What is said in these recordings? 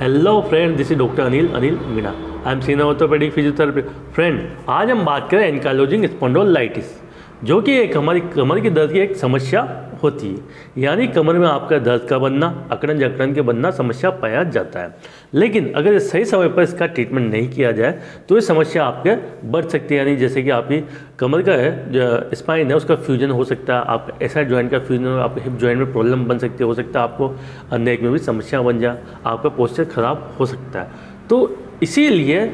Hello friend, this is doctor Anil Meena. I am senior orthopaedic physiotherapy. Friend, आज हम बात करें एनकाइलोजिंग स्पॉन्डिलोलाइटिस, जो कि एक हमारी कमर की दर्द की एक समस्या होती है। यानी कमर में आपका दर्द का बनना, अकड़न जकड़न के बनना समस्या पाया जाता है। लेकिन अगर सही समय पर इसका ट्रीटमेंट नहीं किया जाए तो ये समस्या आपके बढ़ सकती है। यानी जैसे कि आपकी कमर का है जो स्पाइन है उसका फ्यूजन हो सकता है, आपका एसआई जॉइंट का फ्यूजन हो, आपके हिप जॉइंट में प्रॉब्लम बन सकती है, हो सकता है आपको नेक में भी समस्या बन जाए, आपका पोस्चर खराब हो सकता है। तो इसीलिए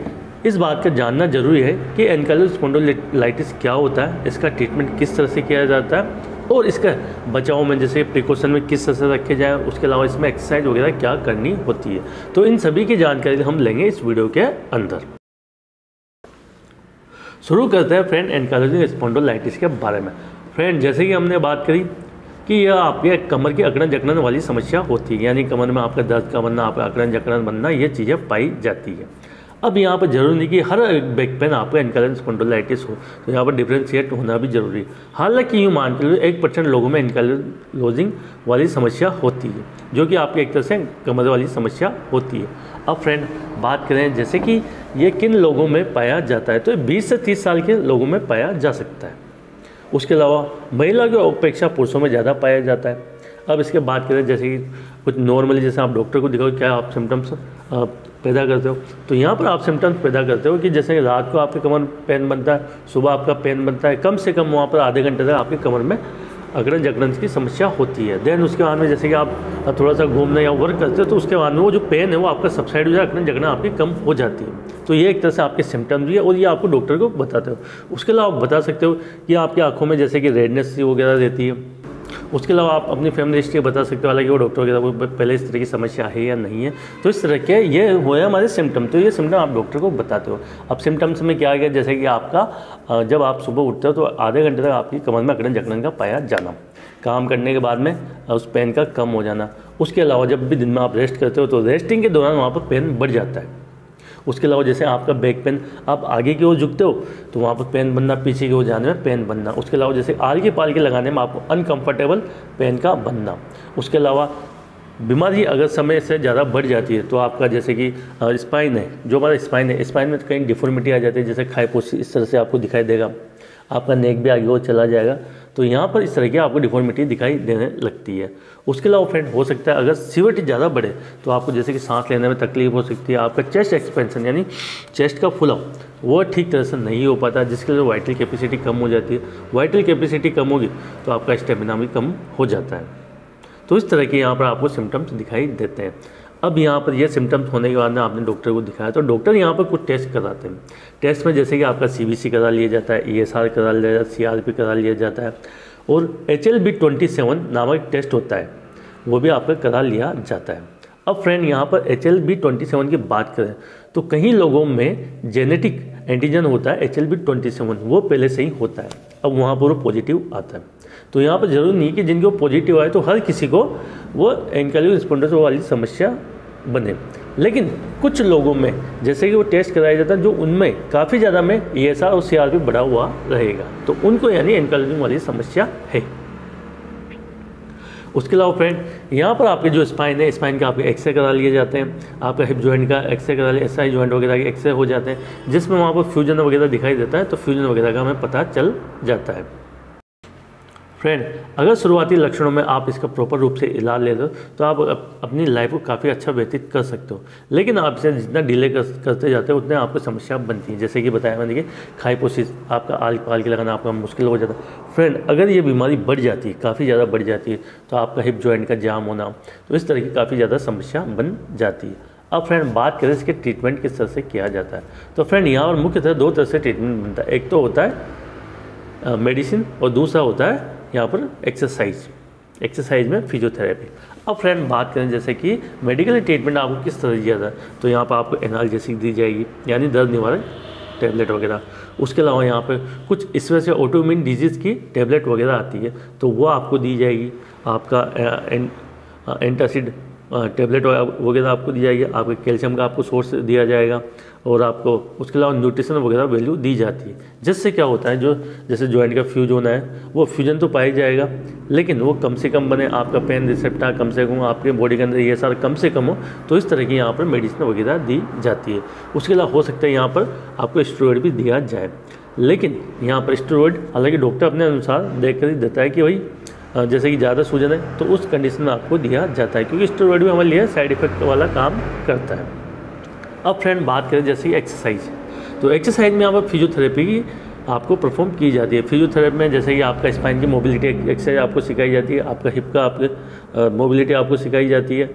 इस बात का जानना जरूरी है कि एनकाइलोजिंग स्पॉन्डिलोलाइटिस क्या होता है, इसका ट्रीटमेंट किस तरह से किया जाता है और इसका बचाव में जैसे प्रिकॉशन में किस तरह से रखे जाए, उसके अलावा इसमें एक्सरसाइज वगैरह क्या करनी होती है। तो इन सभी की जानकारी हम लेंगे इस वीडियो के अंदर। शुरू करते हैं फ्रेंड एनकाइलोजिंग स्पॉन्डिलोलाइटिस के बारे में। फ्रेंड, जैसे कि हमने बात करी कि यह आपके कमर की अकड़न जकड़न वाली समस्या होती है। यानी कमर में आपका दर्द का बनना, आपका अकड़न जकड़न बनना, ये चीज़ें पाई जाती है। अब यहाँ पर जरूरी नहीं कि हर बैक पेन आपको एनकाइलोजिंग स्पॉन्डिलोलाइटिस हो, तो यहाँ पर डिफ्रेंशिएट होना भी जरूरी है। हालांकि यूँ मान के 1% लोगों में एनकाइलोजिंग वाली समस्या होती है, जो कि आपकी एक तरह से कमर वाली समस्या होती है। अब फ्रेंड बात करें जैसे कि ये किन लोगों में पाया जाता है, तो 20 से 30 साल के लोगों में पाया जा सकता है। उसके अलावा महिला की अपेक्षा पुरुषों में ज़्यादा पाया जाता है। अब इसके बात करें जैसे कि कुछ नॉर्मली जैसे आप डॉक्टर को दिखाओ क्या आप सिम्टम्स पैदा करते हो, तो यहाँ पर आप सिम्टम्स पैदा करते हो कि जैसे रात को आपके कमर पेन बनता है, सुबह आपका पेन बनता है, कम से कम वहाँ पर आधे घंटे तक आपके कमर में अकड़न जकड़न की समस्या होती है। देन उसके बाद में जैसे कि आप थोड़ा सा घूमने या वर्क करते हो तो उसके बाद में वो जो पेन है वो आपका सबसाइड हो जाए, अकड़न जकड़न आपकी कम हो जाती है। तो ये एक तरह से आपके सिम्टम्स भी है और ये आपको डॉक्टर को बताते हो। उसके अलावा आप बता सकते हो कि आपकी आँखों में जैसे कि रेडनेस वगैरह रहती है। उसके अलावा आप अपनी फैमिली हिस्ट्री बता सकते हो, हालांकि वो डॉक्टर वगैरह को पहले इस तरह की समस्या है या नहीं है। तो इस तरह के ये हुए हमारे सिम्टम, तो ये सिम्टम आप डॉक्टर को बताते हो। अब सिम्टम्स में क्या गया, जैसे कि आपका जब आप सुबह उठते हो तो आधे घंटे तक आपकी कमर में अकड़न जकड़न का पाया जाना, काम करने के बाद में उस पेन का कम हो जाना। उसके अलावा जब भी दिन में आप रेस्ट करते हो तो रेस्टिंग के दौरान वहाँ पर पेन बढ़ जाता है। उसके अलावा जैसे आपका बैक पेन, आप आगे की ओर झुकते हो तो वहाँ पर पेन बनना, पीछे की ओर जाने में पेन बनना। उसके अलावा जैसे आलकी पालकी लगाने में आपको अनकंफर्टेबल पेन का बनना। उसके अलावा बीमारी अगर समय से ज़्यादा बढ़ जाती है तो आपका जैसे कि स्पाइन है, जो हमारा स्पाइन है, स्पाइन में तो कहीं डिफॉर्मिटी आ जाती है, जैसे खाईपोशी इस तरह से आपको दिखाई देगा, आपका नेक भी आगे और चला जाएगा। तो यहाँ पर इस तरह की आपको डिफॉर्मिटी दिखाई देने लगती है। उसके अलावा फ्रेंड हो सकता है अगर सीवियरिटी ज़्यादा बढ़े तो आपको जैसे कि सांस लेने में तकलीफ हो सकती है, आपका चेस्ट एक्सपेंशन यानी चेस्ट का फुलअप वो ठीक तरह से नहीं हो पाता, जिसके लिए वाइटल कैपेसिटी कम हो जाती है। वाइटल कैपेसिटी कम होगी तो आपका स्टेमिना भी कम हो जाता है। तो इस तरह के यहाँ पर आपको सिम्टम्स दिखाई देते हैं। अब यहाँ पर ये सिम्टम्स होने के बाद में आपने डॉक्टर को दिखाया तो डॉक्टर यहाँ पर कुछ टेस्ट कराते हैं। टेस्ट में जैसे कि आपका CBC करा लिया जाता है, ESR करा लिया जाता है, CRP करा लिया जाता है और HLB27 नामक टेस्ट होता है, वो भी आपका करा लिया जाता है। अब फ्रेंड यहाँ पर HLB27 की बात करें तो कहीं लोगों में जेनेटिक एंटीजन होता है HLB27, वो पहले से ही होता है, अब वहाँ पर वो पॉजिटिव आता है। तो यहाँ पर जरूरी नहीं कि जिनको पॉजिटिव आए तो हर किसी को वो एनकाइलोजिंग स्पॉन्डिलोलाइटिस वाली समस्या बने। लेकिन कुछ लोगों में जैसे कि वो टेस्ट कराया जाता है जो उनमें काफ़ी ज़्यादा में ESR और CRP बढ़ा हुआ रहेगा, तो उनको यानी एनकाइलोजिंग वाली समस्या है। उसके अलावा फ्रेंड यहाँ पर आपके जो स्पाइन है, स्पाइन का आपके एक्सरे करा लिए जाते हैं, आपका हिप जॉइंट का एक्सरे करा लिया, SI जॉइंट वगैरह के एक्सरे हो जाते हैं, जिसमें वहाँ पर फ्यूजन वगैरह दिखाई देता है, तो फ्यूजन वगैरह का हमें पता चल जाता है। फ्रेंड, अगर शुरुआती लक्षणों में आप इसका प्रॉपर रूप से इलाज ले लो तो आप अपनी लाइफ को काफ़ी अच्छा व्यतीत कर सकते हो। लेकिन आप इसे जितना डिले करते जाते हो उतने आपको समस्या बनती है। जैसे कि बताया मैंने कि खाईपोसिस, आपका आल के लगाना आपका मुश्किल हो जाता है। फ्रेंड, अगर ये बीमारी बढ़ जाती है, काफ़ी ज़्यादा बढ़ जाती है, तो आपका हिप जॉइंट का जाम होना, तो इस तरह की काफ़ी ज़्यादा समस्या बन जाती है। अब फ्रेंड बात करें इसके ट्रीटमेंट किस तरह से किया जाता है, तो फ्रेंड यहाँ पर मुख्यतः 2 तरह से ट्रीटमेंट बनता है। एक तो होता है मेडिसिन और दूसरा होता है यहाँ पर एक्सरसाइज में फिजियोथेरेपी। अब फ्रेंड बात करें जैसे कि मेडिकल ट्रीटमेंट आपको किस तरह दिया जाता है, तो यहाँ पर आपको एनाल्जेसिक दी जाएगी यानी दर्द निवारक टैबलेट वगैरह। उसके अलावा यहाँ पर कुछ इस वजह से ऑटोइम्यून डिजीज़ की टैबलेट वगैरह आती है तो वो आपको दी जाएगी। आपका एंटासिड टेबलेट वगैरह आपको दी जाएगी, आपके कैल्शियम का आपको सोर्स दिया जाएगा और आपको उसके अलावा न्यूट्रिशन वगैरह वैल्यू दी जाती है। जिससे क्या होता है, जो जैसे जॉइंट का फ्यूज होना है वो फ्यूजन तो पाया जाएगा, लेकिन वो कम से कम बने, आपका पेन रिसेप्टर कम से कम आपके बॉडी के अंदर ये सारा कम से कम हो, तो इस तरह की यहाँ पर मेडिसिन वगैरह दी जाती है। उसके अलावा हो सकता है यहाँ पर आपको स्टेरॉइड भी दिया जाए, लेकिन यहाँ पर स्टेरॉइड हालांकि डॉक्टर अपने अनुसार देख कर ही देता है कि भाई जैसे कि ज़्यादा सूजन है तो उस कंडीशन में आपको दिया जाता है, क्योंकि स्टेरॉइड भी हमारे लिए साइड इफेक्ट वाला काम करता है। अब फ्रेंड बात करें जैसे कि एक्सरसाइज, तो एक्सरसाइज में यहाँ पर फिजियोथेरेपी की आपको परफॉर्म की जाती है। फिजियोथेरेपी में जैसे कि आपका स्पाइन की मोबिलिटी एक्सरसाइज आपको सिखाई जाती है, आपका हिप का आपके मोबिलिटी आपको सिखाई जाती है।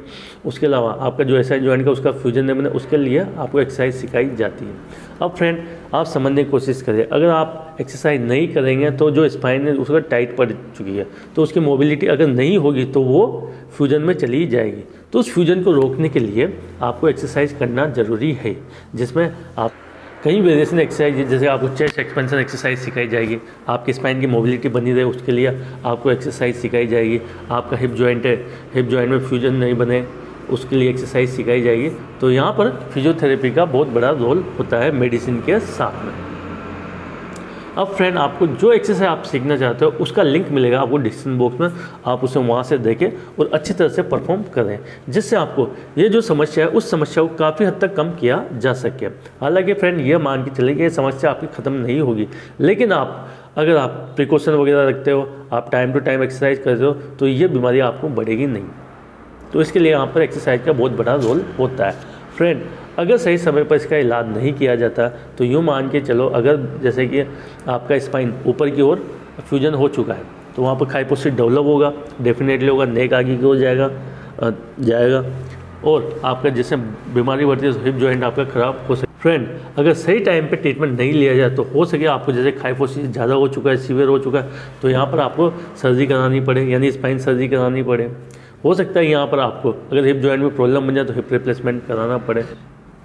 उसके अलावा आपका जो एक्सरसाइज जॉइंट का उसका फ्यूजन बने उसके लिए आपको एक्सरसाइज सिखाई जाती है। अब फ्रेंड आप समझने की कोशिश करें, अगर आप एक्सरसाइज नहीं करेंगे तो जो स्पाइन है उसका टाइट पड़ चुकी है, तो उसकी मोबिलिटी अगर नहीं होगी तो वो फ्यूजन में चली जाएगी। तो उस फ्यूजन को रोकने के लिए आपको एक्सरसाइज करना ज़रूरी है, जिसमें आप कई वेरिएशन एक्सरसाइज, जैसे आपको चेस्ट एक्सपेंशन एक्सरसाइज सिखाई जाएगी, आपकी स्पाइन की मोबिलिटी बनी रहे उसके लिए आपको एक्सरसाइज सिखाई जाएगी। आपका हिप जॉइंट है, हिप जॉइंट में फ्यूजन नहीं बने उसके लिए एक्सरसाइज सिखाई जाएगी। तो यहाँ पर फिजियोथेरेपी का बहुत बड़ा रोल होता है मेडिसिन के साथ में। अब फ्रेंड आपको जो एक्सरसाइज आप सीखना चाहते हो उसका लिंक मिलेगा आपको डिस्क्रिप्शन बॉक्स में, आप उसे वहाँ से देखें और अच्छी तरह से परफॉर्म करें, जिससे आपको ये जो समस्या है उस समस्या को काफ़ी हद तक कम किया जा सके। हालांकि फ्रेंड ये मान के चलिए कि ये समस्या आपकी ख़त्म नहीं होगी, लेकिन अगर आप प्रिकॉशन वगैरह रखते हो, आप टाइम टू टाइम एक्सरसाइज करते हो, तो ये बीमारी आपको बढ़ेगी नहीं। तो इसके लिए यहाँ पर एक्सरसाइज का बहुत बड़ा रोल होता है। फ्रेंड अगर सही समय पर इसका इलाज नहीं किया जाता तो यूँ मान के चलो, अगर जैसे कि आपका स्पाइन ऊपर की ओर फ्यूजन हो चुका है तो वहाँ पर खाइपोसिस डेवलप होगा, डेफिनेटली होगा, नेक आगे की ओर जाएगा और आपका जैसे बीमारी बढ़ती है तो हिप जॉइंट आपका ख़राब हो सकता है। फ्रेंड अगर सही टाइम पे ट्रीटमेंट नहीं लिया जाए तो हो सके आपको जैसे खाइपोसिस ज़्यादा हो चुका है, सीवियर हो चुका है, तो यहाँ पर आपको सर्जरी करानी पड़े, यानी स्पाइन सर्जरी करानी पड़े। हो सकता है यहाँ पर आपको अगर हिप जॉइंट में प्रॉब्लम बन जाए तो हिप रिप्लेसमेंट कराना पड़े।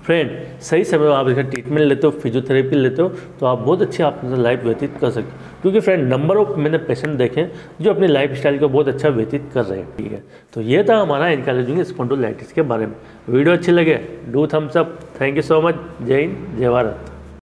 फ्रेंड सही समय पर आप इसका ट्रीटमेंट लेते हो, फिजियोथेरेपी लेते हो, तो आप बहुत अच्छी आप लाइफ व्यतीत कर सकते हो, क्योंकि फ्रेंड नंबर ऑफ मैंने पेशेंट देखे जो अपनी लाइफ स्टाइल को बहुत अच्छा व्यतीत कर रहे हैं। ठीक है, तो ये था हमारा एनकाइलोजिंग स्पॉन्डिलोलाइटिस के बारे में। वीडियो अच्छी लगे do thumbs up. Thank you so much. जय हिंद, जय भारत।